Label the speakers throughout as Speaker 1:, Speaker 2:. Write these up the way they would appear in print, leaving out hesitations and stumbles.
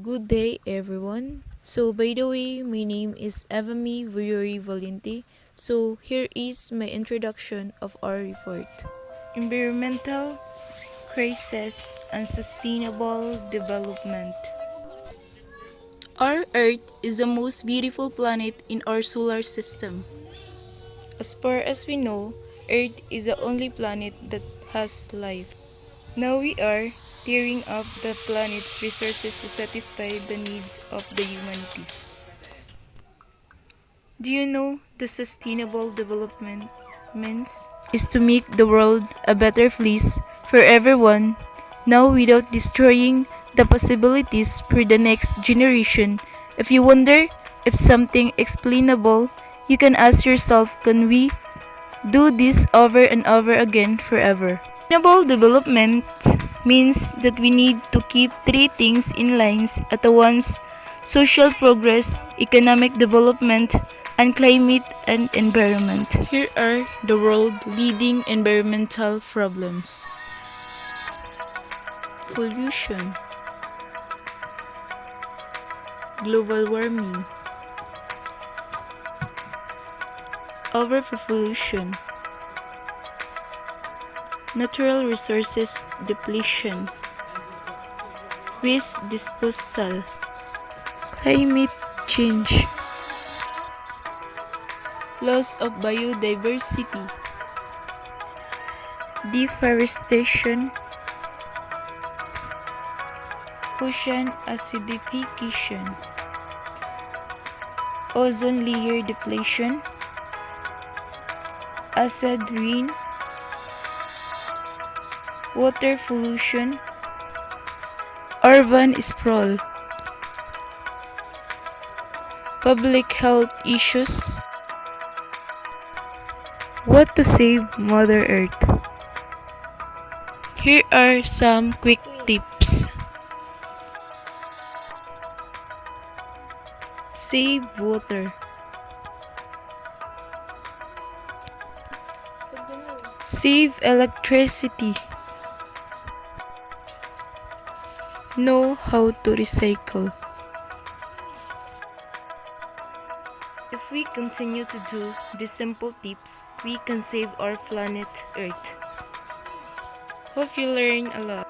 Speaker 1: Good day, everyone. So, by the way, my name is Evami VALLENTE. So, here is my introduction of our report. Environmental Crisis and Sustainable Development. Our Earth is the most beautiful planet in our solar system. As far as we know, Earth is the only planet that has life. Now we are tearing up the planet's resources to satisfy the needs of the humanities. Do you know the sustainable development means? Is to make the world a better place for everyone now without destroying the possibilities for the next generation. If you wonder if something explainable, you can ask yourself, can we do this over and over again forever? Sustainable development means that we need to keep three things in lines at once: social progress, economic development, and climate and environment. Here are the world leading environmental problems. Pollution, global warming, overpopulation, natural resources depletion, waste disposal, climate change, loss of biodiversity, deforestation, ocean acidification, ozone layer depletion, acid rain, water pollution, urban sprawl, public health issues. What to save Mother Earth? Here are some quick tips. Save water. Save electricity. Know how to recycle. If we continue to do these simple tips, we can save our planet Earth. Hope you learn a lot.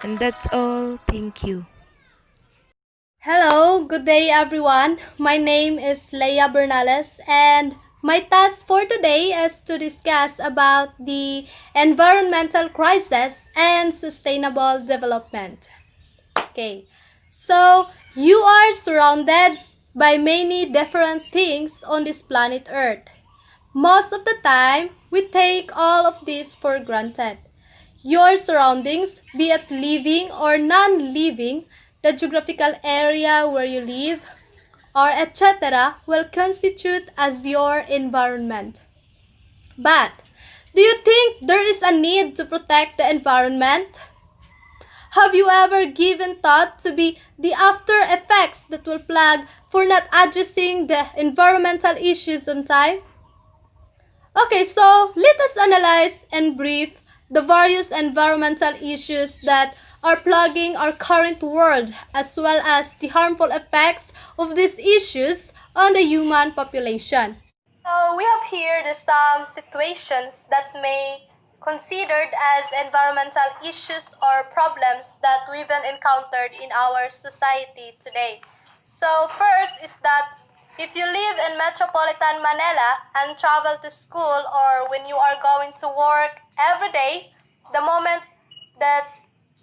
Speaker 1: And that's all. Thank you.
Speaker 2: Hello, good day everyone. My name is BERNALES and my task for today is to discuss about the environmental crisis and sustainable development. Okay, so you are surrounded by many different things on this planet Earth. Most of the time, we take all of this for granted. Your surroundings, be it living or non-living, the geographical area where you live, or etc., will constitute as your environment. But, do you think there is a need to protect the environment? Have you ever given thought to be the after effects that will plague for not addressing the environmental issues on time? Okay, so let us analyze in brief the various environmental issues that are plaguing our current world, as well as the harmful effects of these issues on the human population. So we have here the some situations that may considered as environmental issues or problems that we've been encountered in our society today. So first is that if you live in metropolitan Manila and travel to school or when you are going to work every day, the moment that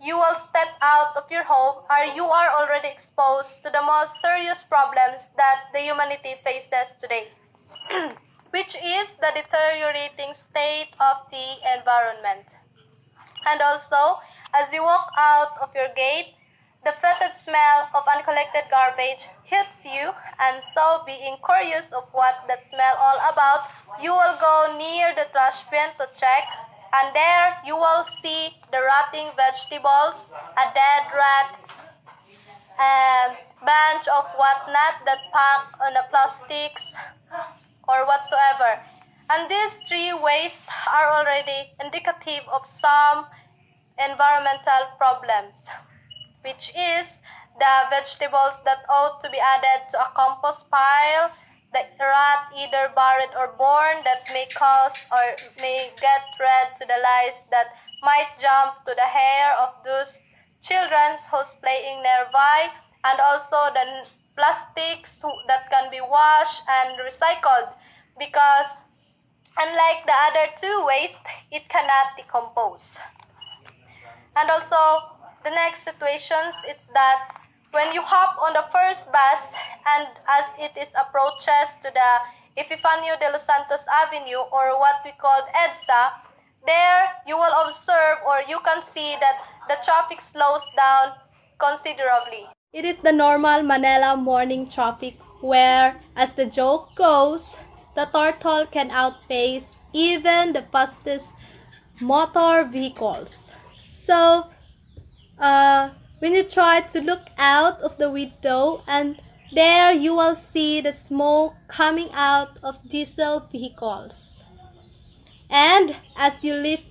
Speaker 2: you will step out of your home or you are already exposed to the most serious problems that the humanity faces today. Which is the deteriorating state of the environment. And also, as you walk out of your gate, the fetid smell of uncollected garbage hits you, and so being curious of what that smell all about, you will go near the trash bin to check, and there you will see the rotting vegetables, a dead rat, a bunch of whatnot that packed on the plastics, or whatsoever. And these three wastes are already indicative of some environmental problems, which is the vegetables that ought to be added to a compost pile, the rat either buried or born that may cause or may get rid to the lice that might jump to the hair of those children who's playing nearby, and also the plastics that can be washed and recycled because unlike the other two waste, it cannot decompose. And also, the next situations is that when you hop on the first bus and as it is approaches to the Epifanio de los Santos Avenue or what we call EDSA, there you will observe or you can see that the traffic slows down considerably. It is the normal Manila morning traffic where, as the joke goes, the turtle can outpace even the fastest motor vehicles. So, when you try to look out of the window, and there you will see the smoke coming out of diesel vehicles. And as you lift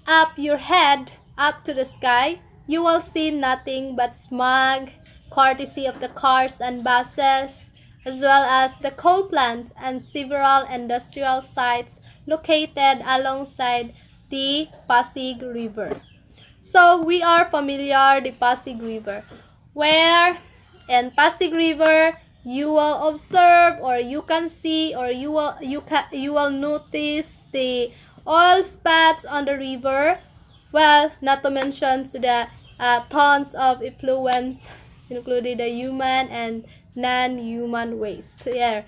Speaker 2: up your head up to the sky, you will see nothing but smog, courtesy of the cars and buses, as well as the coal plants and several industrial sites located alongside the Pasig River. So we are familiar the Pasig River, where in Pasig River you will observe or you can see or you will notice the oil spots on the river. Well, not to mention the tons of effluents, including the human and non-human waste there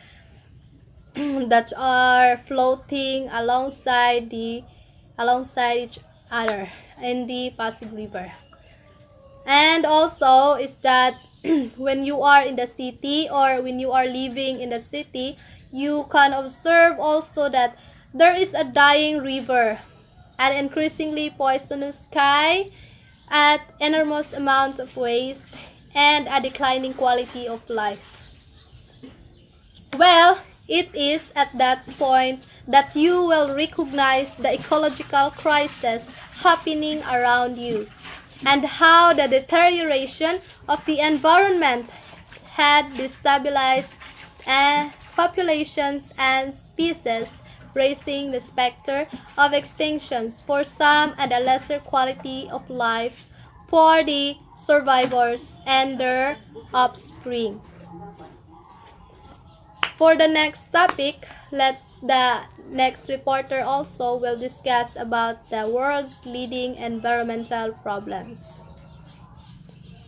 Speaker 2: that are floating alongside each other in the Pasig River. And also is that when you are in the city or when you are living in the city, you can observe also that there is a dying river, an increasingly poisonous sky, at enormous amounts of waste, and a declining quality of life. Well, it is at that point that you will recognize the ecological crisis happening around you and how the deterioration of the environment had destabilized populations and species, raising the specter of extinctions for some and a lesser quality of life for the survivors and their offspring. For the next topic, let the next reporter also will discuss about the world's leading environmental problems.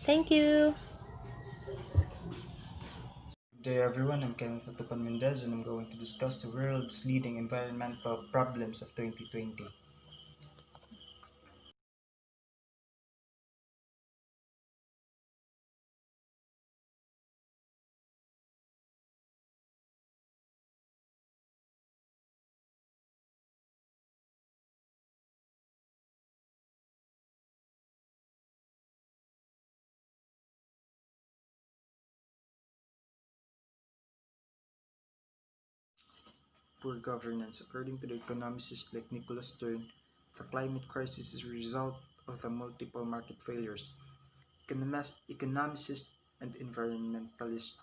Speaker 2: Thank you.
Speaker 3: Good day everyone, I'm Kenneth and I'm going to discuss the world's leading environmental problems of 2020. Poor governance. According to the economists like Nicholas Stern, the climate crisis is a result of the multiple market failures. Economists and environmentalists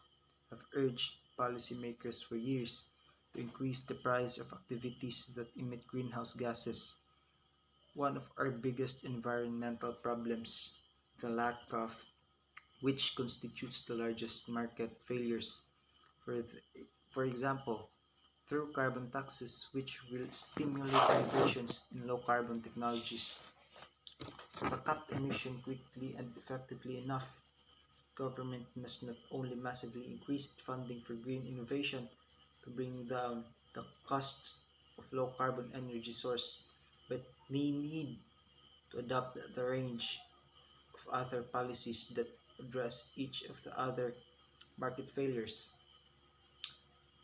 Speaker 3: have urged policymakers for years to increase the price of activities that emit greenhouse gases. One of our biggest environmental problems, the lack of which constitutes the largest market failures. For, for example, through carbon taxes, which will stimulate innovations in low carbon technologies. To cut emission quickly and effectively enough, government must not only massively increase funding for green innovation to bring down the costs of low carbon energy source, but may need to adopt the range of other policies that address each of the other market failures.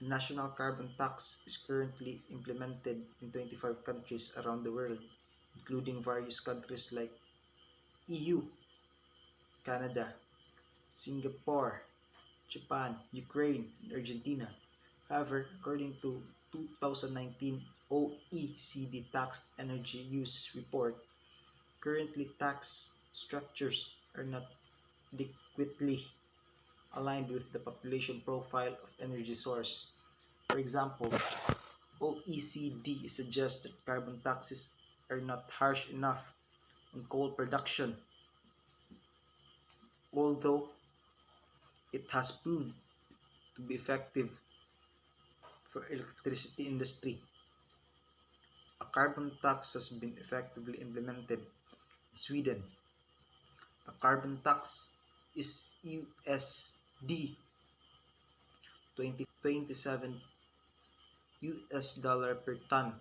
Speaker 3: The national carbon tax is currently implemented in 25 countries around the world, including various countries like EU, Canada, Singapore, Japan, Ukraine, and Argentina. However, according to 2019 OECD Tax Energy Use Report, currently tax structures are not adequately aligned with the population profile of energy source. For example, OECD suggests that carbon taxes are not harsh enough on coal production, although it has proved to be effective for electricity industry. A carbon tax has been effectively implemented in Sweden. The carbon tax is USD 27 US dollar per ton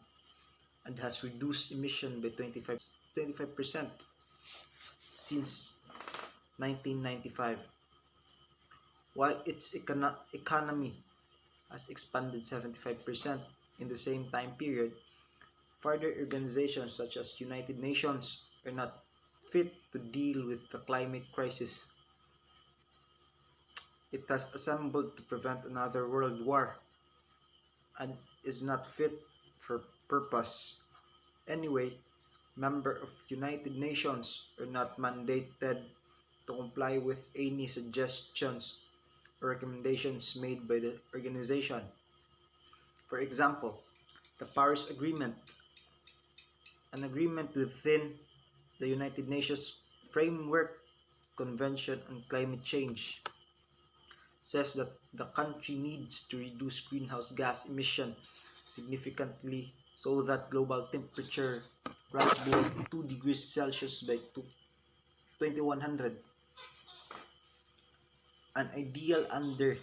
Speaker 3: and has reduced emission by 25% since 1995, while its economy has expanded 75% in the same time period. Further organizations such as United Nations are not fit to deal with the climate crisis. It has assembled to prevent another world war and is not fit for purpose. Anyway, members of United Nations are not mandated to comply with any suggestions or recommendations made by the organization. For example, the Paris Agreement, an agreement within the United Nations Framework Convention on Climate Change, says that the country needs to reduce greenhouse gas emission significantly so that global temperature rises below 2 degrees Celsius by 2100, an ideal under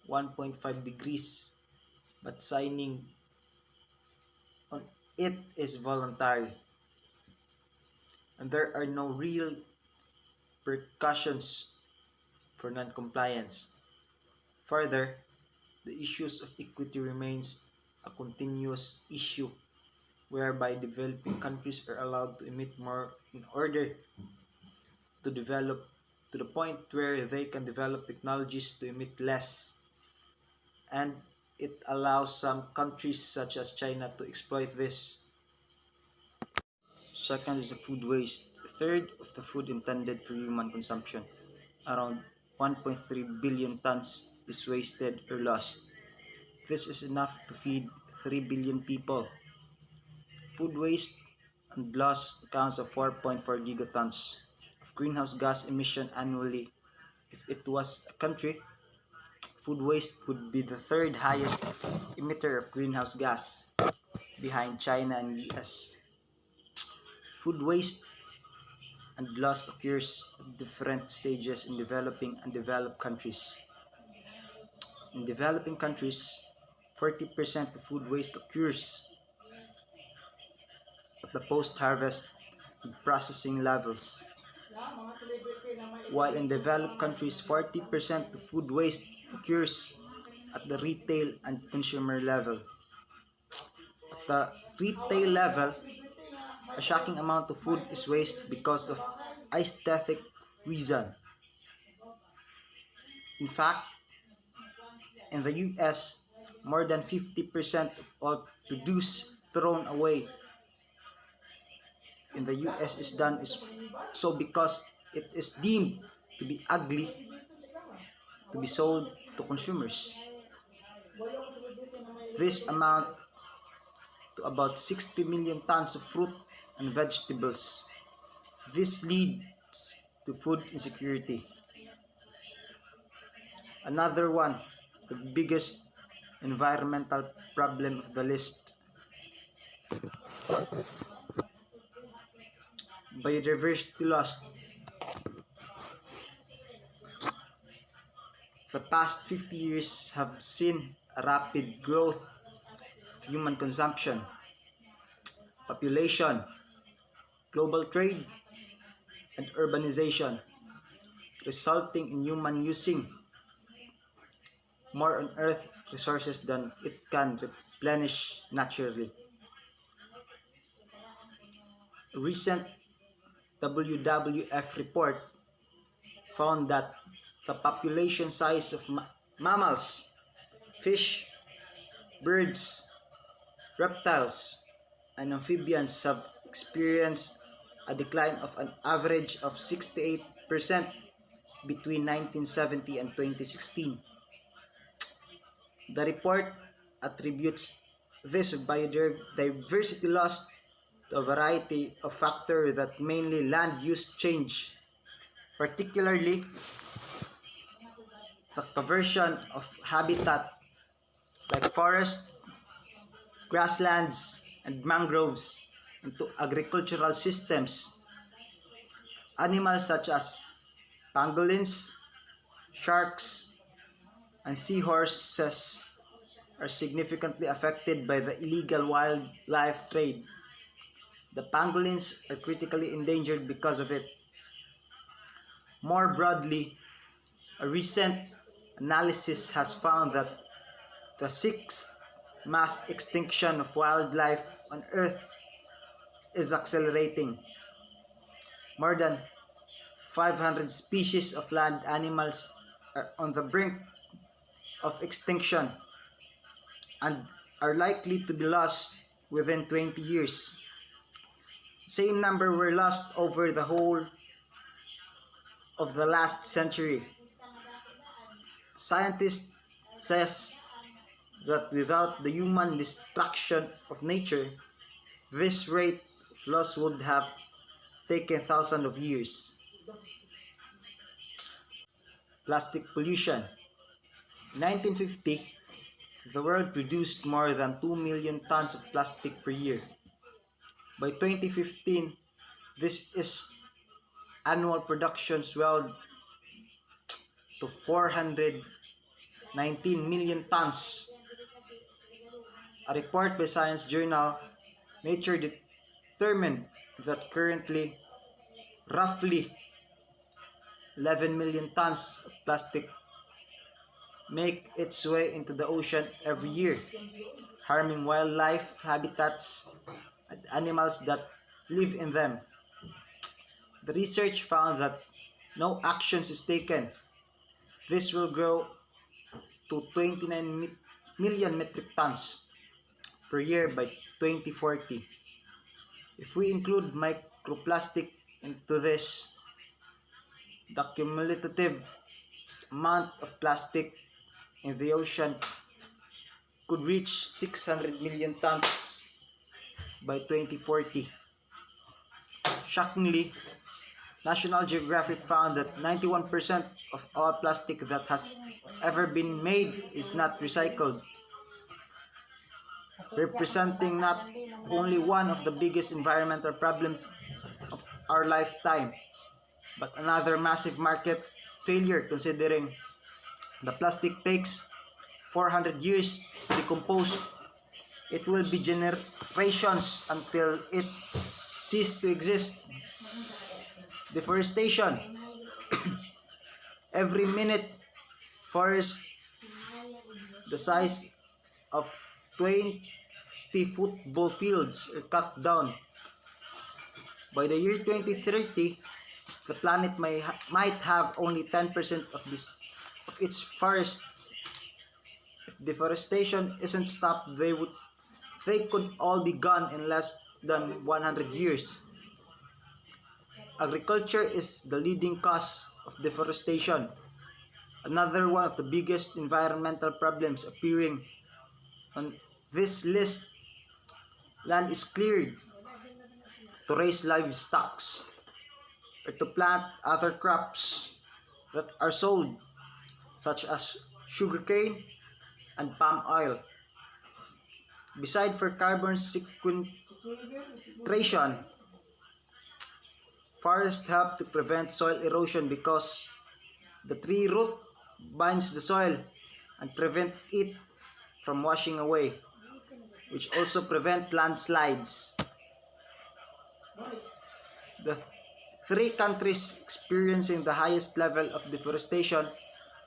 Speaker 3: 1.5 degrees, but signing on it is voluntary, and there are no real repercussions for non-compliance. Further, the issues of equity remains a continuous issue whereby developing countries are allowed to emit more in order to develop to the point where they can develop technologies to emit less, and it allows some countries such as China to exploit this. Second is the food waste. A third of the food intended for human consumption, around 1.3 billion tons, is wasted or lost. This is enough to feed 3 billion people. Food waste and loss accounts of 4.4 gigatons of greenhouse gas emission annually. If it was a country, food waste would be the third highest emitter of greenhouse gas, behind China and US. Food waste and loss occurs at different stages in developing and developed countries. In developing countries, 40% of food waste occurs at the post-harvest and processing levels, while in developed countries, 40% of food waste occurs at the retail and consumer level. At the retail level, a shocking amount of food is wasted because of aesthetic reason. In fact, in the US, more than 50% of all produce thrown away in the US is done so because it is deemed to be ugly to be sold to consumers. This amount to about 60 million tons of fruit and vegetables. This leads to food insecurity. Another one, the biggest environmental problem of the list, biodiversity loss. The past 50 years have seen a rapid growth of human consumption, population, global trade, and urbanization, resulting in human using more on Earth resources than it can replenish naturally. A recent WWF report found that the population size of mammals, fish, birds, reptiles, and amphibians have experienced a decline of an average of 68% between 1970 and 2016. The report attributes this biodiversity loss to a variety of factors that mainly land use change, particularly the conversion of habitat like forests, grasslands, and mangroves into agricultural systems. Animals such as pangolins, sharks, and seahorses are significantly affected by the illegal wildlife trade. The pangolins are critically endangered because of it. More broadly, a recent analysis has found that the sixth mass extinction of wildlife on Earth is accelerating. More than 500 species of land animals are on the brink of extinction and are likely to be lost within 20 years. The same number were lost over the whole of the last century. Scientists says that without the human destruction of nature, this rate of loss would have taken thousands of years. Plastic pollution. In 1950, the world produced more than 2 million tons of plastic per year. By 2015, this is annual production swelled to 419 million tons. A report by science journal Nature determined that currently roughly 11 million tons of plastic make its way into the ocean every year, harming wildlife habitats and animals that live in them. The research found that no actions is taken. This will grow to 29 million metric tons per year by 2040. If we include microplastic into this, the cumulative amount of plastic in the ocean could reach 600 million tons by 2040. Shockingly, National Geographic found that 91% of all plastic that has ever been made is not recycled, representing not only one of the biggest environmental problems of our lifetime, but another massive market failure considering the plastic takes 400 years to decompose. It will be generations until it ceases to exist. Deforestation. Every minute, forests the size of 20 football fields are cut down. By the year 2030, the planet might have only 10% of its forest. If deforestation isn't stopped, they could all be gone in less than 100 years. Agriculture is the leading cause of deforestation. Another one of the biggest environmental problems appearing on this list. Land is cleared to raise livestock or to plant other crops that are sold, such as sugarcane and palm oil. Besides for carbon sequestration, forests help to prevent soil erosion because the tree root binds the soil and prevent it from washing away, which also prevent landslides. The three countries experiencing the highest level of deforestation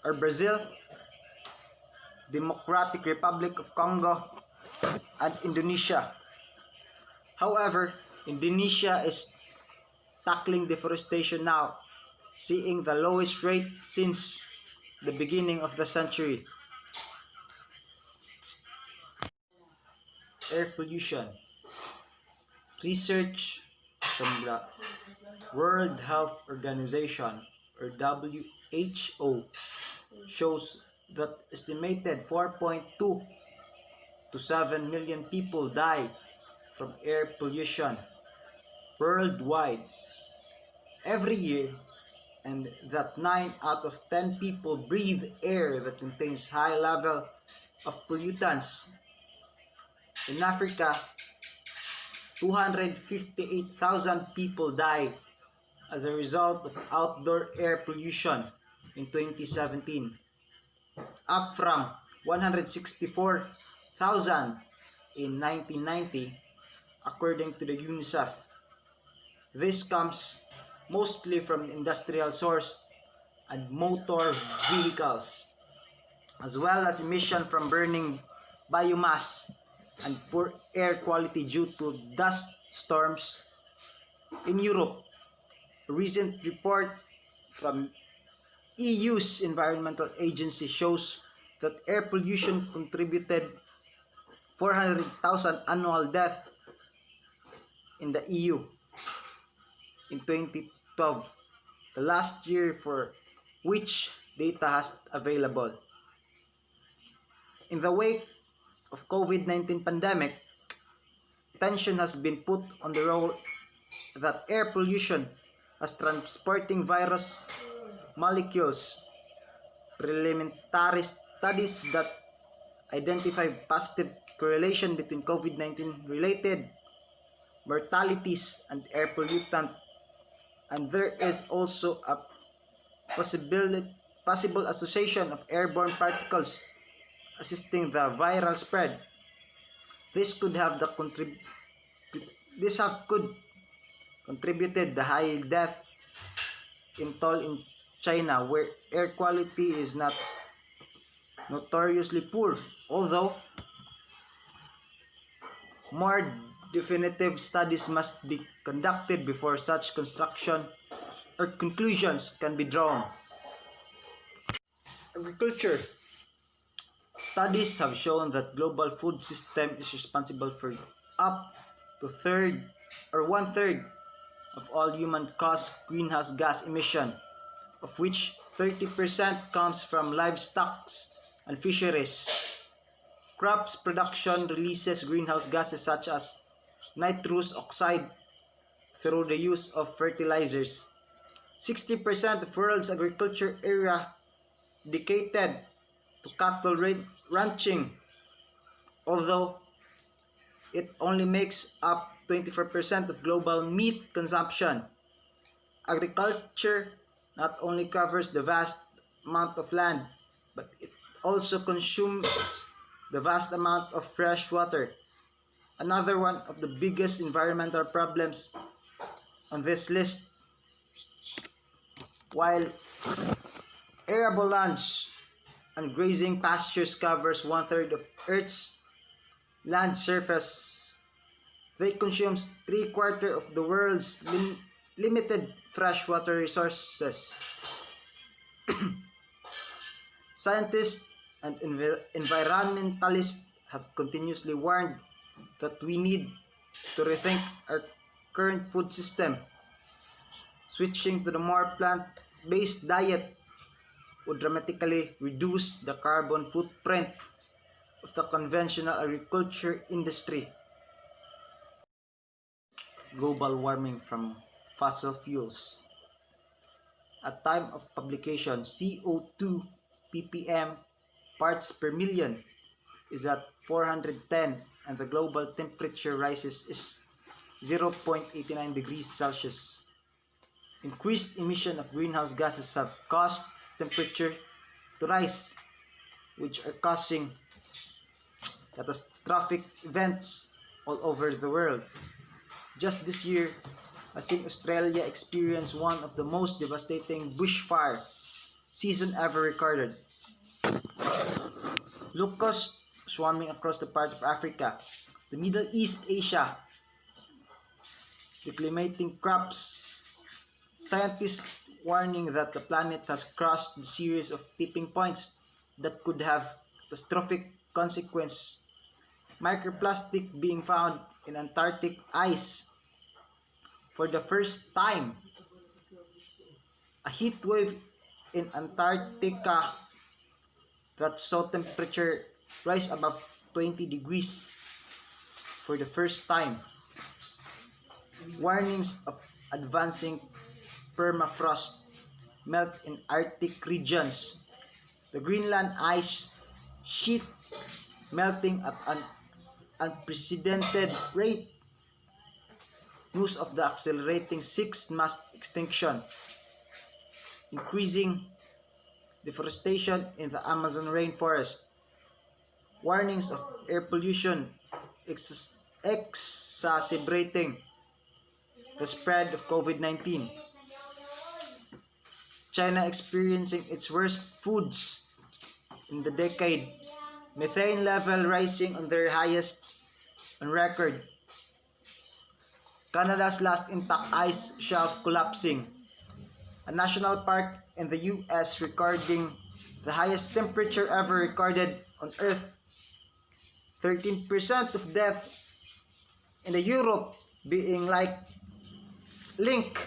Speaker 3: are Brazil, Democratic Republic of Congo, and Indonesia. However, Indonesia is tackling deforestation now, seeing the lowest rate since the beginning of the century. Air pollution. Research from the World Health Organization or WHO shows that estimated 4.2 to 7 million people die from air pollution worldwide every year, and that 9 out of 10 people breathe air that contains high level of pollutants. In Africa, 258,000 people died as a result of outdoor air pollution in 2017, up from 164,000 in 1990, according to the UNICEF. This comes mostly from industrial source and motor vehicles, as well as emission from burning biomass and poor air quality due to dust storms. In Europe, a recent report from EU's environmental agency shows that air pollution contributed 400,000 annual deaths in the EU in 2012, the last year for which data has available. In the wake of COVID-19 pandemic, attention has been put on the role that air pollution as transporting virus molecules. Preliminary studies that identify positive correlation between COVID-19 related mortalities and air pollutant, and there is also a possible association of airborne particles assisting the viral spread. This could contributed the high death toll in China, where air quality is not notoriously poor, although more definitive studies must be conducted before such construction or conclusions can be drawn. Agriculture. Studies have shown that global food system is responsible for up to one-third of all human-caused greenhouse gas emission, of which 30% comes from livestock and fisheries. Crops production releases greenhouse gases such as nitrous oxide through the use of fertilizers. 60% of world's agriculture area dedicated to cattle ranching, although it only makes up 24% of global meat consumption. Agriculture not only covers the vast amount of land, but it also consumes the vast amount of fresh water. Another one of the biggest environmental problems on this list. While arable lands and grazing pastures covers one-third of Earth's land surface, they consume 3/4 of the world's limited freshwater resources. Scientists and environmentalists have continuously warned that we need to rethink our current food system. Switching to the more plant-based diet would dramatically reduce the carbon footprint of the conventional agriculture industry. Global warming from fossil fuels. At time of publication, CO2 ppm parts per million is at 410, and the global temperature rises is 0.89 degrees Celsius. Increased emission of greenhouse gases have caused temperature to rise, which are causing catastrophic events all over the world. Just this year, I think Australia experienced one of the most devastating bushfire season ever recorded. Locusts swarming across the part of Africa, the Middle East, Asia, declimating crops. Scientists warning that the planet has crossed the series of tipping points that could have catastrophic consequences. Microplastic being found in Antarctic ice for the first time. A heat wave in Antarctica that saw temperature rise above 20 degrees for the first time. Warnings of advancing permafrost melt in Arctic regions. The Greenland ice sheet melting at an unprecedented rate. News of the accelerating sixth mass extinction. Increasing deforestation in the Amazon rainforest. Warnings of air pollution exacerbating the spread of COVID-19. China experiencing its worst foods in the decade. Methane level rising on their highest on record. Canada's last intact ice shelf collapsing. A national park in the US recording the highest temperature ever recorded on Earth. 13% of death in the Europe being linked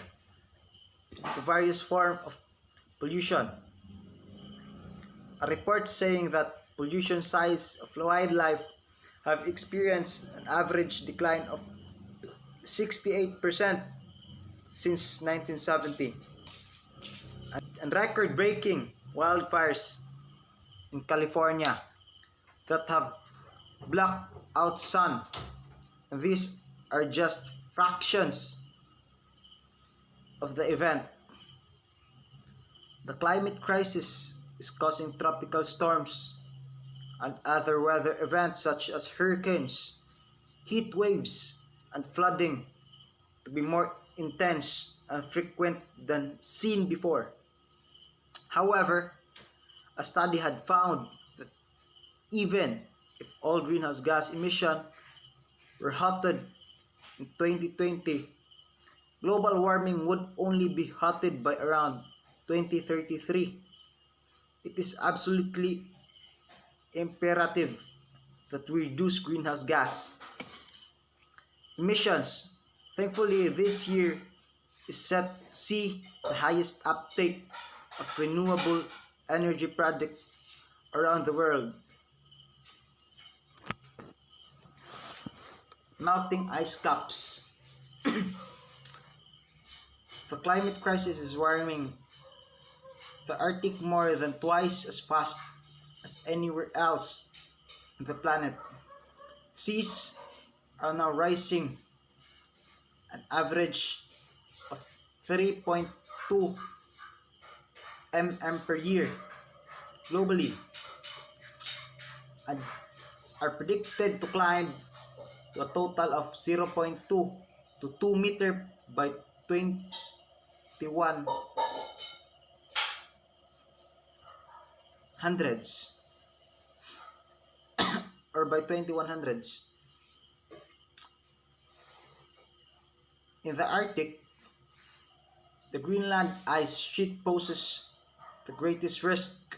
Speaker 3: to various forms of pollution. A report saying that pollution size of wildlife have experienced an average decline of 68% since 1970. And record-breaking wildfires in California that have blocked out sun. And these are just fractions of the event. The climate crisis is causing tropical storms and other weather events such as hurricanes, heat waves, and flooding to be more intense and frequent than seen before. However, a study had found that even if all greenhouse gas emissions were halted in 2020, global warming would only be halted by around 2033. It is absolutely imperative that we reduce greenhouse gas emissions. Thankfully, this year is set to see the highest uptake of renewable energy projects around the world. Melting ice caps. The climate crisis is warming the Arctic more than twice as fast as anywhere else on the planet. Seas are now rising an average of 3.2 mm per year globally and are predicted to climb to a total of 0.2 to 2 meter by 2100s or by 2100s. In the Arctic, the Greenland ice sheet poses the greatest risk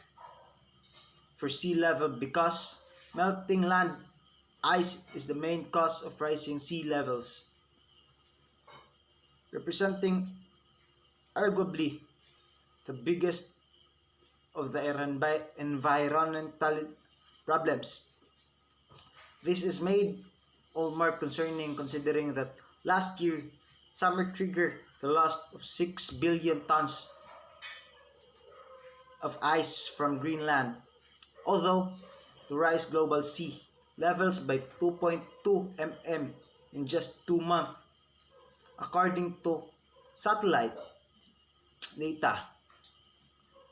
Speaker 3: for sea level because melting land ice is the main cause of rising sea levels, representing arguably the biggest of the environmental problems. This is made all more concerning considering that last year, summer triggered the loss of 6 billion tons of ice from Greenland, although to rise global sea levels by 2.2 mm in just 2 months, according to satellite data.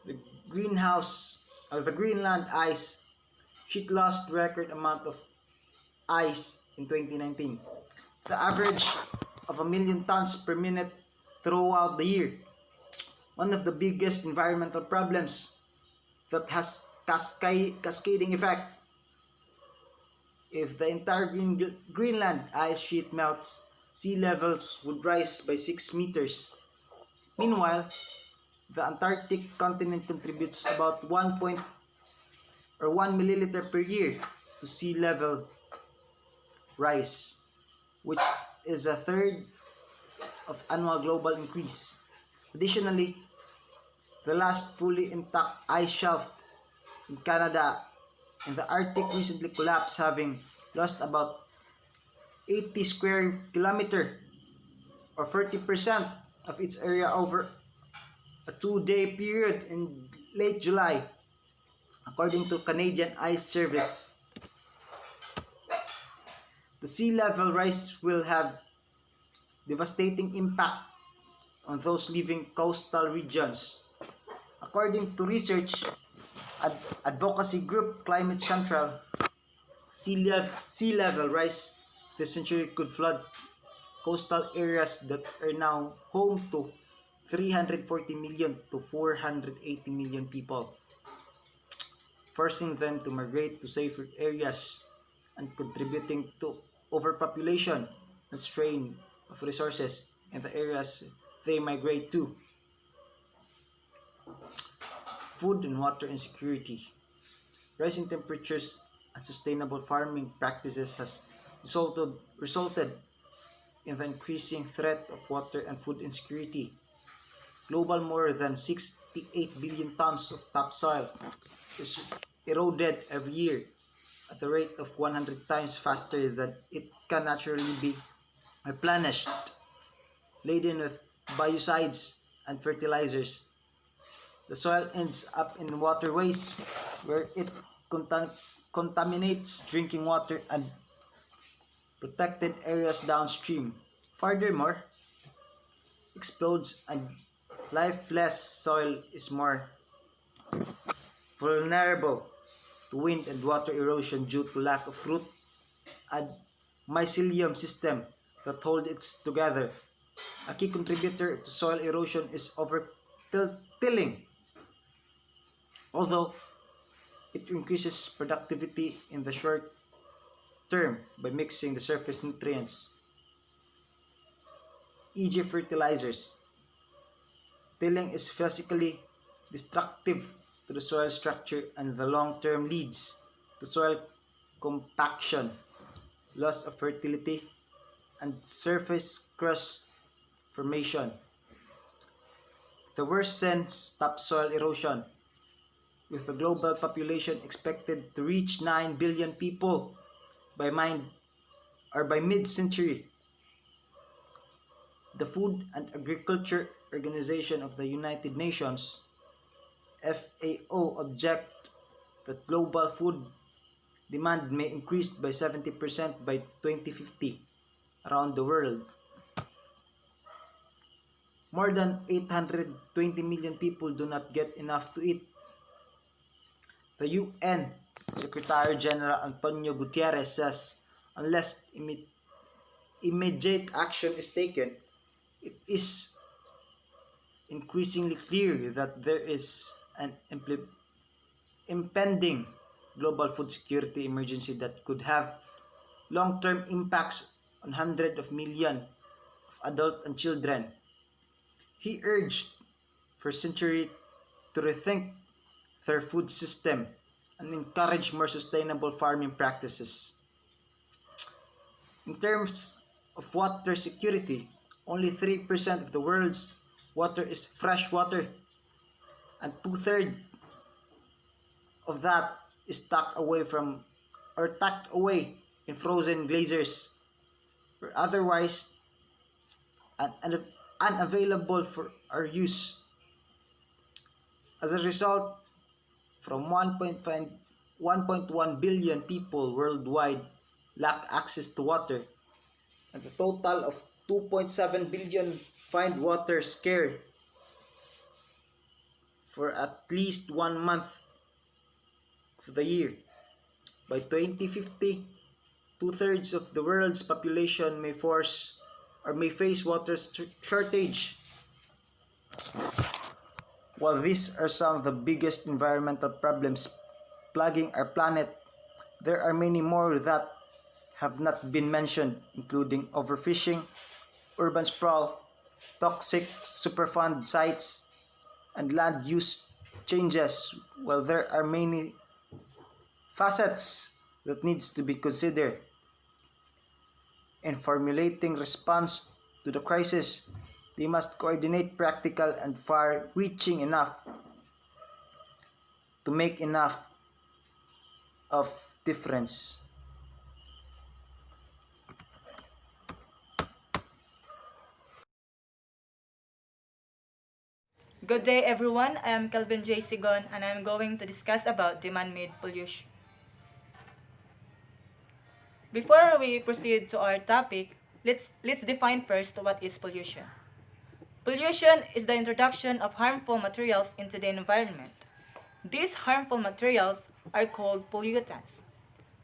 Speaker 3: The Greenland ice sheet lost record amount of ice in 2019. The average of 1 million tons per minute throughout the year. One of the biggest environmental problems that has cascading effect. If the entire Greenland ice sheet melts, sea levels would rise by 6 meters. Meanwhile, the Antarctic continent contributes about 1 milliliter per year to sea level rise, which is a third of annual global increase. Additionally, the last fully intact ice shelf in Canada and the Arctic recently collapsed, having lost about 80 square kilometer or 40% of its area over a 2-day period in late July, according to Canadian Ice Service. The sea level rise will have devastating impact on those living coastal regions. According to research advocacy group Climate Central, sea level rise this century could flood coastal areas that are now home to 340 million to 480 million people, forcing them to migrate to safer areas and contributing to overpopulation and strain of resources in the areas they migrate to. Food and water insecurity. Rising temperatures and sustainable farming practices has resulted in the increasing threat of water and food insecurity. Global more than 68 billion tons of topsoil is eroded every year at the rate of 100 times faster than it can naturally be replenished, laden with biocides and fertilizers. The soil ends up in waterways where it contaminates drinking water and protected areas downstream. Furthermore, explodes and lifeless soil is more vulnerable to wind and water erosion due to lack of root and mycelium system that hold it together. A key contributor to soil erosion is overtilling. Although it increases productivity in the short term by mixing the surface nutrients, e.g. fertilizers, tilling is physically destructive to the soil structure and the long term leads to soil compaction, loss of fertility, and surface crust formation. The worsens topsoil erosion, with the global population expected to reach 9 billion people by mid-century. The Food and Agriculture Organization of the United Nations, FAO, object that global food demand may increase by 70% by 2050 around the world. More than 820 million people do not get enough to eat. The UN Secretary General Antonio Guterres says unless immediate action is taken, it is increasingly clear that there is an impending global food security emergency that could have long-term impacts on hundreds of millions of adults and children. He urged for centuries to rethink their food system and encourage more sustainable farming practices. In terms of water security, only 3% of the world's water is fresh water, and 2/3 of that is tucked away in frozen glaciers, or otherwise unavailable for our use. As a result, from 1.1 billion people worldwide lack access to water, and a total of 2.7 billion find water scarce for at least 1 month of the year. By 2050, 2/3 of the world's population may face water shortage. While these are some of the biggest environmental problems plaguing our planet, there are many more that have not been mentioned, including overfishing, urban sprawl, toxic superfund sites, and land use changes. While there are many facets that needs to be considered in formulating response to the crisis, they must coordinate practical and far-reaching enough to make enough of difference.
Speaker 4: Good day everyone, I am Kelvin SEGUN and I am going to discuss about the man-made pollution. Before we proceed to our topic, let's define first what is pollution. Pollution is the introduction of harmful materials into the environment. These harmful materials are called pollutants.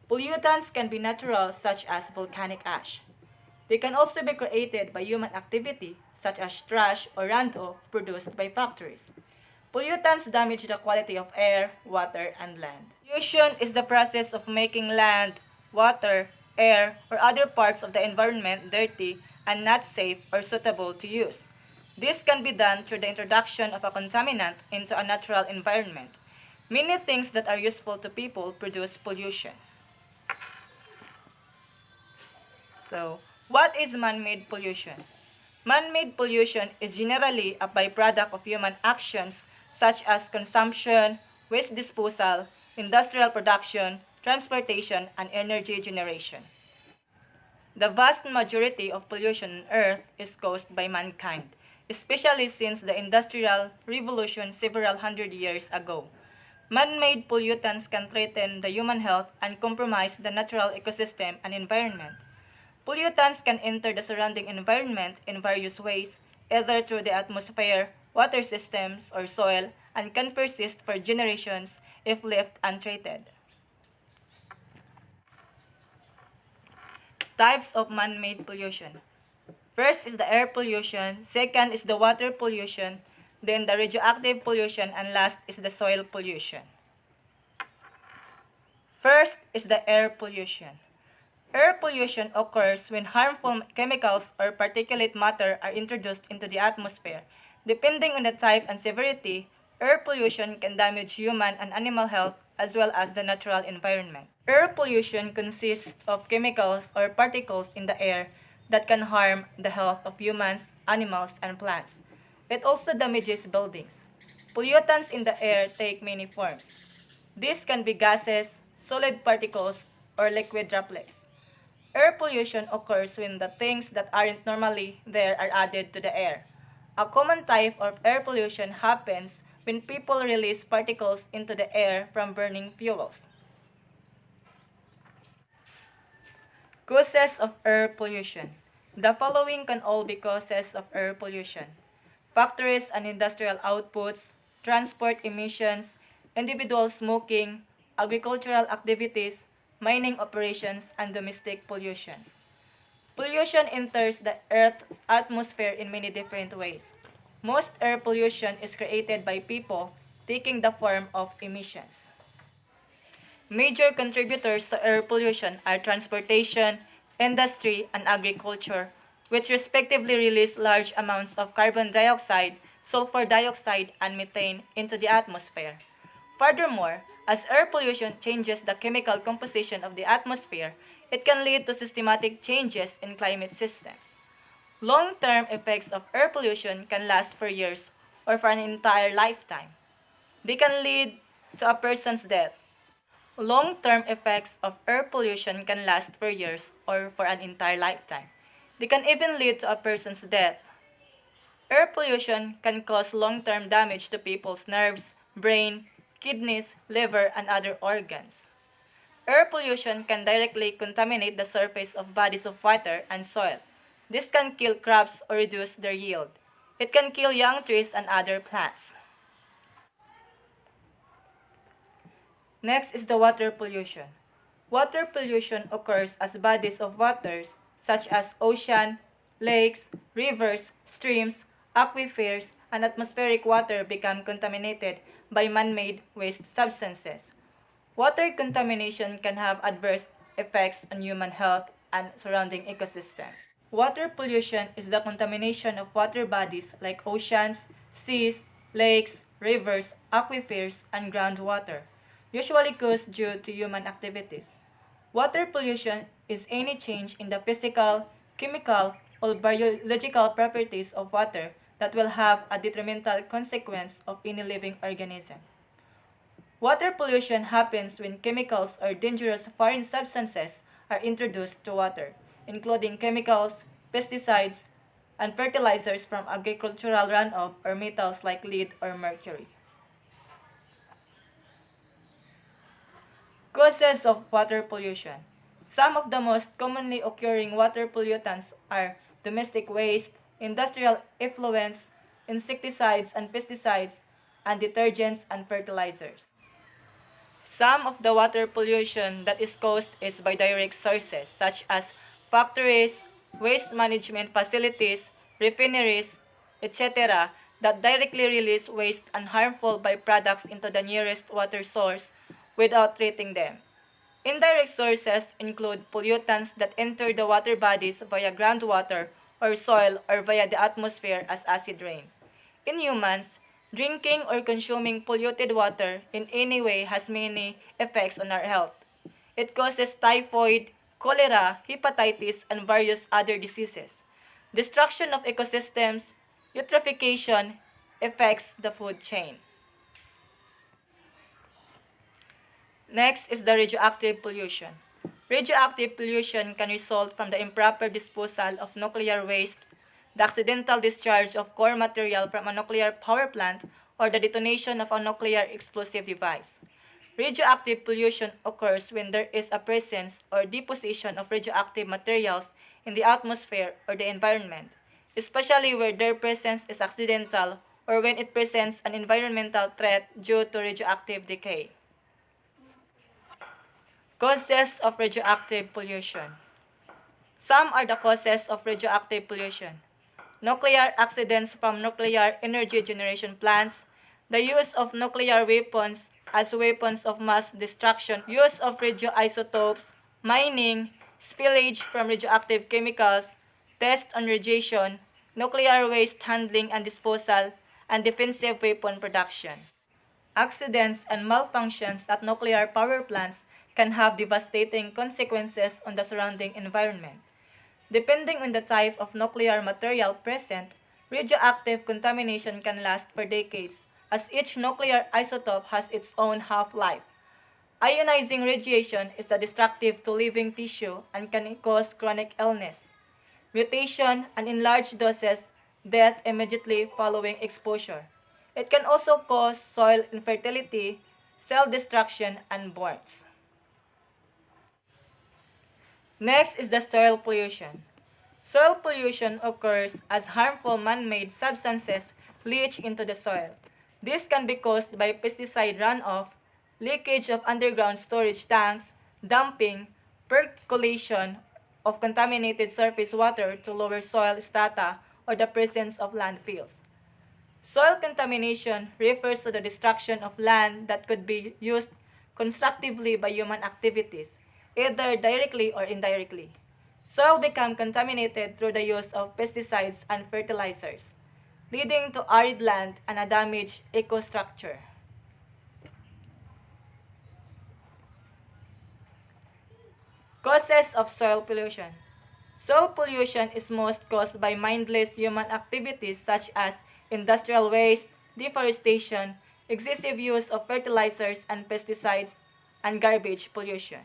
Speaker 4: Pollutants can be natural such as volcanic ash. They can also be created by human activity such as trash or runoff produced by factories. Pollutants damage the quality of air, water, and land. Pollution is the process of making land, water, air, or other parts of the environment dirty and not safe or suitable to use. This can be done through the introduction of a contaminant into a natural environment. Many things that are useful to people produce pollution. So, what is man-made pollution? Man-made pollution is generally a byproduct of human actions such as consumption, waste disposal, industrial production, transportation, and energy generation. The vast majority of pollution on Earth is caused by mankind, especially since the Industrial Revolution several hundred years ago. Man-made pollutants can threaten the human health and compromise the natural ecosystem and environment. Pollutants can enter the surrounding environment in various ways, either through the atmosphere, water systems, or soil, and can persist for generations if left untreated. Types of man-made pollution. First is the air pollution, second is the water pollution, then the radioactive pollution, and last is the soil pollution. First is the air pollution. Air pollution occurs when harmful chemicals or particulate matter are introduced into the atmosphere. Depending on the type and severity, air pollution can damage human and animal health as well as the natural environment. Air pollution consists of chemicals or particles in the air that can harm the health of humans, animals, and plants. It also damages buildings. Pollutants in the air take many forms. These can be gases, solid particles, or liquid droplets. Air pollution occurs when the things that aren't normally there are added to the air. A common type of air pollution happens when people release particles into the air from burning fuels. Causes of air pollution. The following can all be causes of air pollution: factories and industrial outputs, transport emissions, individual smoking, agricultural activities, mining operations, and domestic pollutions. Pollution enters the Earth's atmosphere in many different ways. Most air pollution is created by people, taking the form of emissions. Major contributors to air pollution are transportation, industry, and agriculture, which respectively release large amounts of carbon dioxide, sulfur dioxide, and methane into the atmosphere. Furthermore, as air pollution changes the chemical composition of the atmosphere, it can lead to systematic changes in climate systems. Long-term effects of air pollution can last for years or for an entire lifetime. They can lead to a person's death. Long-term effects of air pollution can last for years or for an entire lifetime. They can even lead to a person's death. Air pollution can cause long-term damage to people's nerves, brain, kidneys, liver, and other organs. Air pollution can directly contaminate the surface of bodies of water and soil. This can kill crops or reduce their yield. It can kill young trees and other plants. Next is the water pollution. Water pollution occurs as bodies of waters such as ocean, lakes, rivers, streams, aquifers, and atmospheric water become contaminated by man-made waste substances. Water contamination can have adverse effects on human health and surrounding ecosystem. Water pollution is the contamination of water bodies like oceans, seas, lakes, rivers, aquifers, and groundwater, usually caused due to human activities. Water pollution is any change in the physical, chemical, or biological properties of water that will have a detrimental consequence of any living organism. Water pollution happens when chemicals or dangerous foreign substances are introduced to water, including chemicals, pesticides, and fertilizers from agricultural runoff or metals like lead or mercury. Causes of water pollution. Some of the most commonly occurring water pollutants are domestic waste, industrial effluents, insecticides and pesticides, and detergents and fertilizers. Some of the water pollution that is caused is by direct sources such as factories, waste management facilities, refineries, etc. that directly release waste and harmful byproducts into the nearest water source without treating them. Indirect sources include pollutants that enter the water bodies via groundwater or soil or via the atmosphere as acid rain. In humans, drinking or consuming polluted water in any way has many effects on our health. It causes typhoid, cholera, hepatitis, and various other diseases. Destruction of ecosystems, eutrophication affects the food chain. Next is the radioactive pollution. Radioactive pollution can result from the improper disposal of nuclear waste, the accidental discharge of core material from a nuclear power plant, or the detonation of a nuclear explosive device. Radioactive pollution occurs when there is a presence or deposition of radioactive materials in the atmosphere or the environment, especially where their presence is accidental or when it presents an environmental threat due to radioactive decay. Causes of radioactive pollution. Some are the causes of radioactive pollution: nuclear accidents from nuclear energy generation plants, the use of nuclear weapons as weapons of mass destruction, use of radioisotopes, mining, spillage from radioactive chemicals, tests on radiation, nuclear waste handling and disposal, and defensive weapon production. Accidents and malfunctions at nuclear power plants can have devastating consequences on the surrounding environment. Depending on the type of nuclear material present, radioactive contamination can last for decades, as each nuclear isotope has its own half-life. Ionizing radiation is destructive to living tissue and can cause chronic illness, mutation, and in large doses, death immediately following exposure. It can also cause soil infertility, cell destruction, and burns. Next is the soil pollution. Soil pollution occurs as harmful man-made substances leach into the soil. This can be caused by pesticide runoff, leakage of underground storage tanks, dumping, percolation of contaminated surface water to lower soil strata, or the presence of landfills. Soil contamination refers to the destruction of land that could be used constructively by human activities, either directly or indirectly. Soil becomes contaminated through the use of pesticides and fertilizers, leading to arid land and a damaged ecostructure. Causes of soil pollution. Soil pollution is most caused by mindless human activities such as industrial waste, deforestation, excessive use of fertilizers and pesticides, and garbage pollution.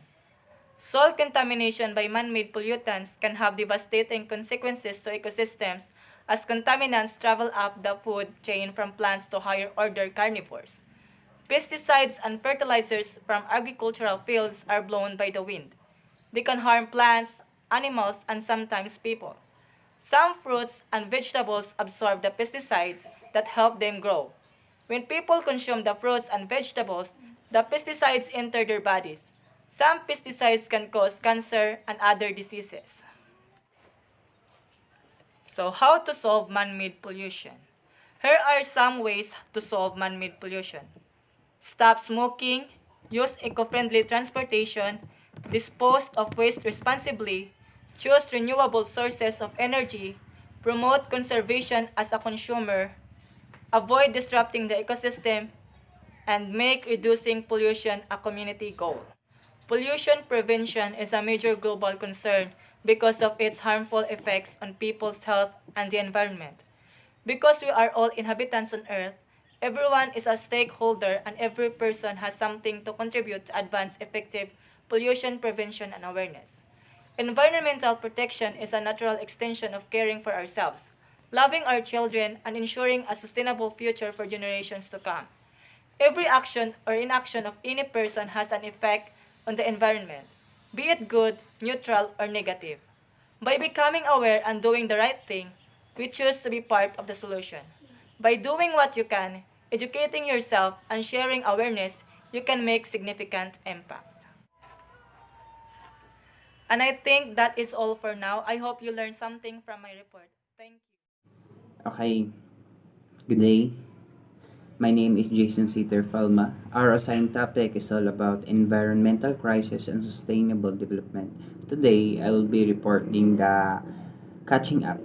Speaker 4: Soil contamination by man-made pollutants can have devastating consequences to ecosystems as contaminants travel up the food chain from plants to higher-order carnivores. Pesticides and fertilizers from agricultural fields are blown by the wind. They can harm plants, animals, and sometimes people. Some fruits and vegetables absorb the pesticides that help them grow. When people consume the fruits and vegetables, the pesticides enter their bodies. Some pesticides can cause cancer and other diseases. So, how to solve man-made pollution? Here are some ways to solve man-made pollution. Stop smoking, use eco-friendly transportation, dispose of waste responsibly, choose renewable sources of energy, promote conservation as a consumer, avoid disrupting the ecosystem, and make reducing pollution a community goal. Pollution prevention is a major global concern because of its harmful effects on people's health and the environment. Because we are all inhabitants on Earth, Everyone is a stakeholder and every person has something to contribute to advance effective pollution prevention and awareness. Environmental protection is a natural extension of caring for ourselves, loving our children, and ensuring a sustainable future for generations to come. Every action or inaction of any person has an effect on the environment, be it good, neutral, or negative. By becoming aware and doing the right thing, we choose to be part of the solution. By doing what you can, educating yourself, and sharing awareness, you can make significant impact. And I think that is all for now. I hope you learned something from my report. Thank you.
Speaker 5: Okay, good day. My name is Jason C. TORREFALMA. Our assigned topic is all about environmental crisis and sustainable development. Today, I will be reporting the catching up.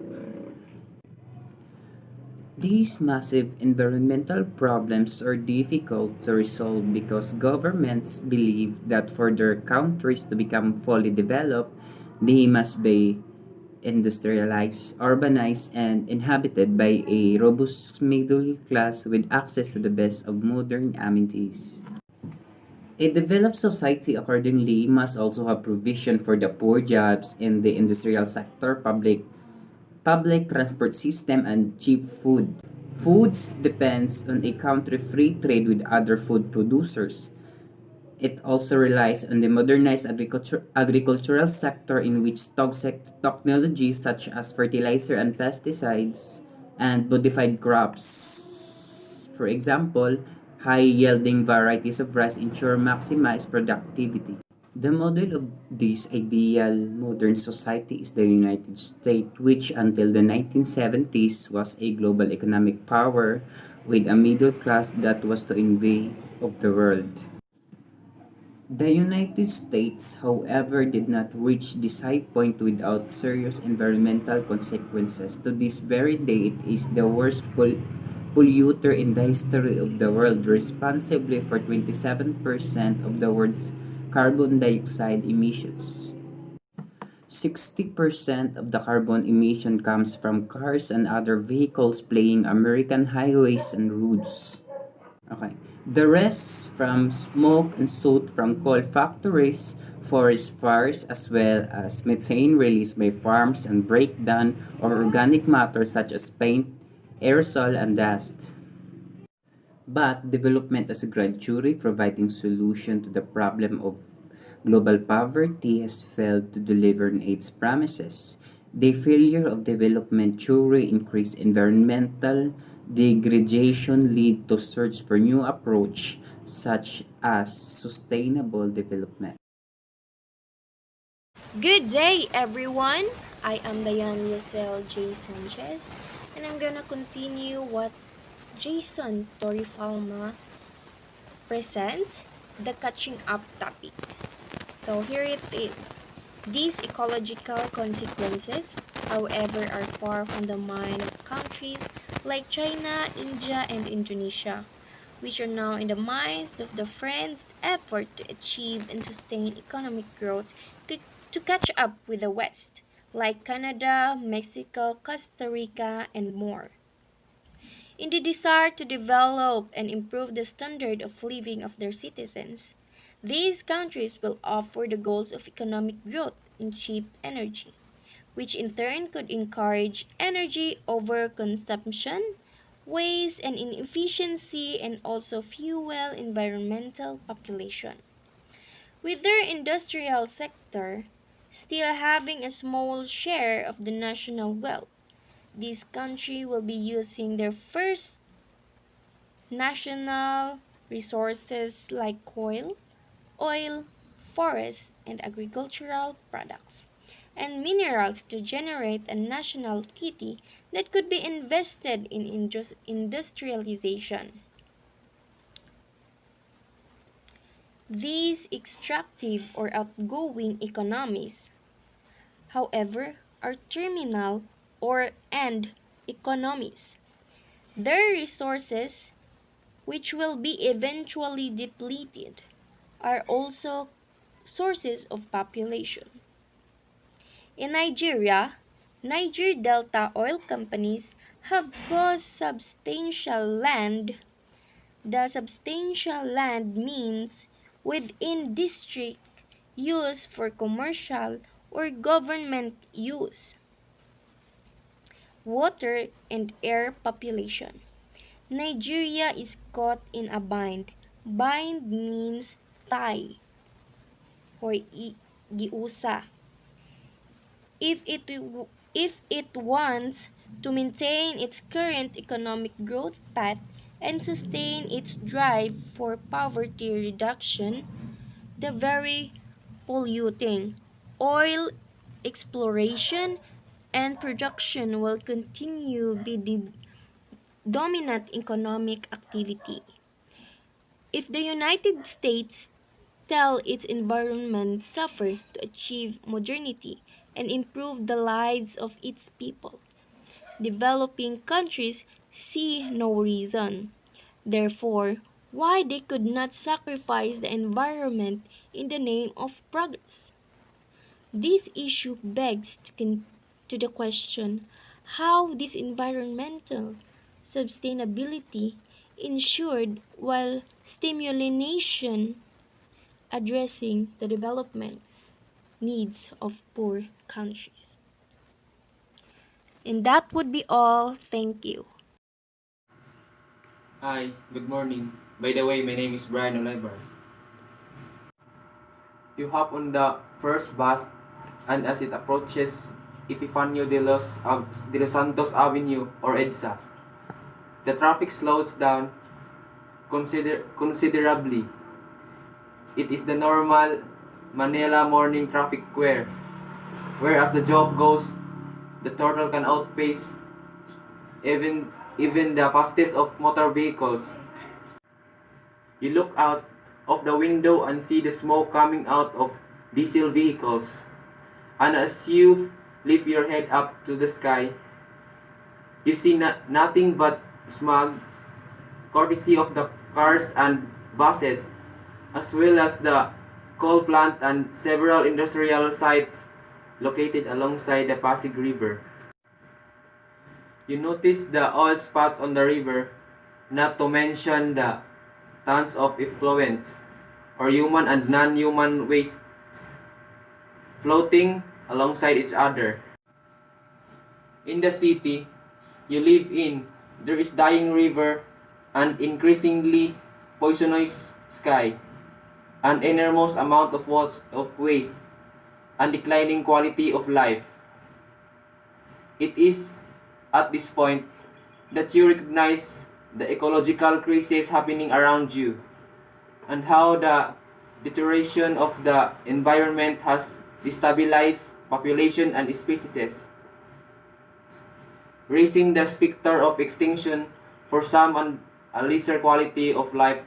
Speaker 5: These massive environmental problems are difficult to resolve because governments believe that for their countries to become fully developed, they must be industrialized, urbanized, and inhabited by a robust middle class with access to the best of modern amenities. A developed society accordingly must also have provision for the poor jobs in the industrial sector, public transport system, and cheap food. Foods depends on a country free trade with other food producers. It also relies on the modernized agricultural sector in which toxic technologies such as fertilizer and pesticides and modified crops, for example, high-yielding varieties of rice ensure maximized productivity. The model of this ideal modern society is the United States, which until the 1970s was a global economic power with a middle class that was the envy of the world. The United States, however, did not reach this high point without serious environmental consequences. To this very day, it is the worst polluter in the history of the world, responsibly for 27% of the world's carbon dioxide emissions. 60% of the carbon emission comes from cars and other vehicles playing American highways and roads. Okay. The rest from smoke and soot from coal factories, forest fires, as well as methane released by farms and breakdown of organic matter such as paint, aerosol, and dust. But development as a grand jury providing solution to the problem of global poverty has failed to deliver on its promises. The failure of development theory increased environmental degradation lead to search for new approach such as sustainable development.
Speaker 6: Good day, everyone. I am DIAN J. SANCHEZ, and I'm gonna continue what Jason TORREFALMA present, the catching up topic. So here it is. These ecological consequences, however, are far from the mind of countries like China, India, and Indonesia, which are now in the midst of the friends' effort to achieve and sustain economic growth to catch up with the West, like Canada, Mexico, Costa Rica, and more. In the desire to develop and improve the standard of living of their citizens, these countries will offer the goals of economic growth in cheap energy, which in turn could encourage energy overconsumption, waste and inefficiency, and also fuel environmental population. With their industrial sector still having a small share of the national wealth, this country will be using their first national resources like coal, oil, forests, and agricultural products, and minerals to generate a national kitty that could be invested in industrialization. These extractive or outgoing economies, however, are terminal or end economies. Their resources, which will be eventually depleted, are also sources of population. In Nigeria, Niger Delta oil companies have caused substantial land The substantial land means within district use for commercial or government use. Water and air population. Nigeria is caught in a bind. Bind means tie or giusa. If it wants to maintain its current economic growth path and sustain its drive for poverty reduction, the very polluting oil exploration and production will continue be the dominant economic activity. If the United States tell its environment suffer to achieve modernity and improve the lives of its people, developing countries see no reason, therefore, why they could not sacrifice the environment in the name of progress. This issue begs to the question how this environmental sustainability ensured while stimulation addressing the development needs of poor countries. And that would be all. Thank you.
Speaker 7: Hi, good morning. By the way, my name is BRYAN OLAIVAR. You hop on the first bus, and as it approaches Epifanio de los Santos Avenue or EDSA, the traffic slows down considerably. It is the normal Manila morning traffic where as the job goes, the turtle can outpace even the fastest of motor vehicles. You look out of the window and see the smoke coming out of diesel vehicles. And as you lift your head up to the sky, you see nothing but smog, courtesy of the cars and buses, as well as the coal plant and several industrial sites located alongside the Pasig River. You notice the oil spots on the river, not to mention the tons of effluents, or human and non-human waste, floating alongside each other. In the city you live in, there is dying river, an increasingly poisonous sky, an enormous amount of waste, and declining quality of life. It is at this point that you recognize the ecological crisis happening around you and how the deterioration of the environment has destabilized population and species, raising the specter of extinction for some and a lesser quality of life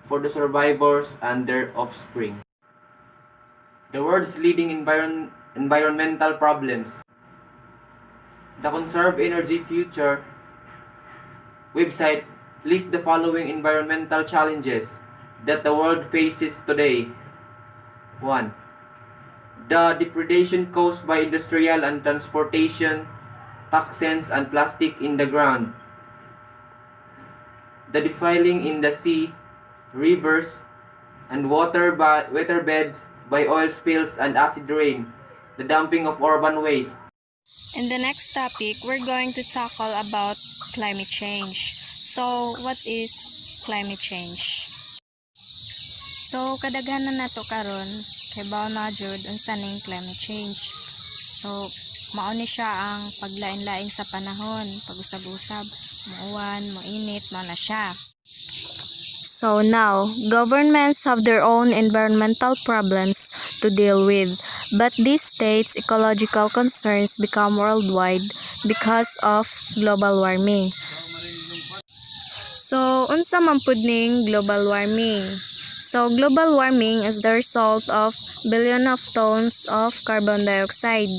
Speaker 7: for the survivors and their offspring. The world's leading environmental problems. The Conserve Energy Future website lists the following environmental challenges that the world faces today. 1. The depredation caused by industrial and transportation, toxins and plastic in the ground. The defiling in the sea, rivers, and waterbeds by oil spills and acid rain. The dumping of urban waste.
Speaker 8: In the next topic, we're going to tackle about climate change. So, what is climate change? So, kadaghanan nato karon kay bao na jud unsa ning climate change. So, mao ni siya ang paglain-lain sa panahon, pag-usab-usab, muuwan, moinit, mao na siya. So now, governments have their own environmental problems to deal with, but these states' ecological concerns become worldwide because of global warming. So, unsa man pud ning global warming? So, global warming is the result of billions of tons of carbon dioxide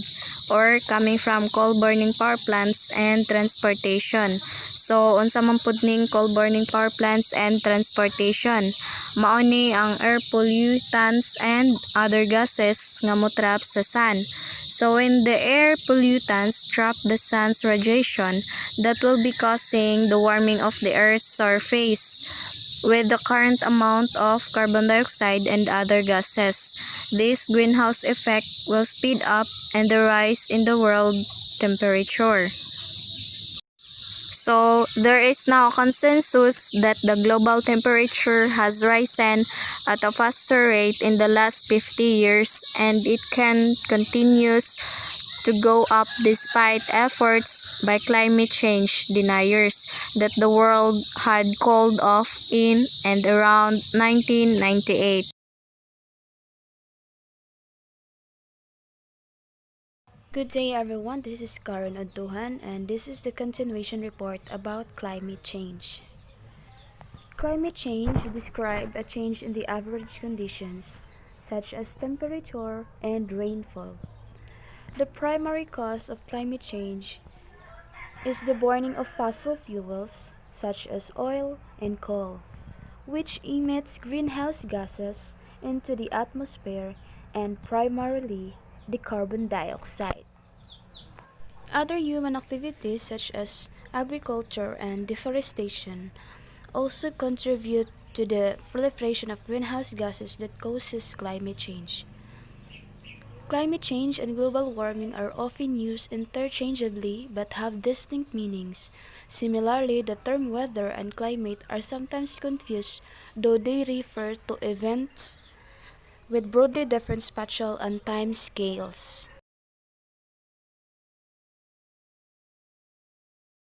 Speaker 8: or coming from coal burning power plants and transportation. So, unsa man pud ning coal burning power plants and transportation? Mao ni ang air pollutants and other gases nga motrap sa sun. So, when the air pollutants trap the sun's radiation, that will be causing the warming of the Earth's surface. with the current amount of carbon dioxide and other gases. This greenhouse effect will speed up and the rise in the world temperature. So, there is now a consensus that the global temperature has risen at a faster rate in the last 50 years and it can continue to go up despite efforts by climate change deniers that the world had called off in and around 1998.
Speaker 9: Good day everyone, this is Karen Udtohan and this is the continuation report about climate change. Climate change describes a change in the average conditions such as temperature and rainfall. The primary cause of climate change is the burning of fossil fuels such as oil and coal, which emits greenhouse gases into the atmosphere and primarily the carbon dioxide. Other human activities such as agriculture and deforestation also contribute to the proliferation of greenhouse gases that causes climate change. Climate change and global warming are often used interchangeably but have distinct meanings. Similarly, the term weather and climate are sometimes confused, though they refer to events with broadly different spatial and time scales.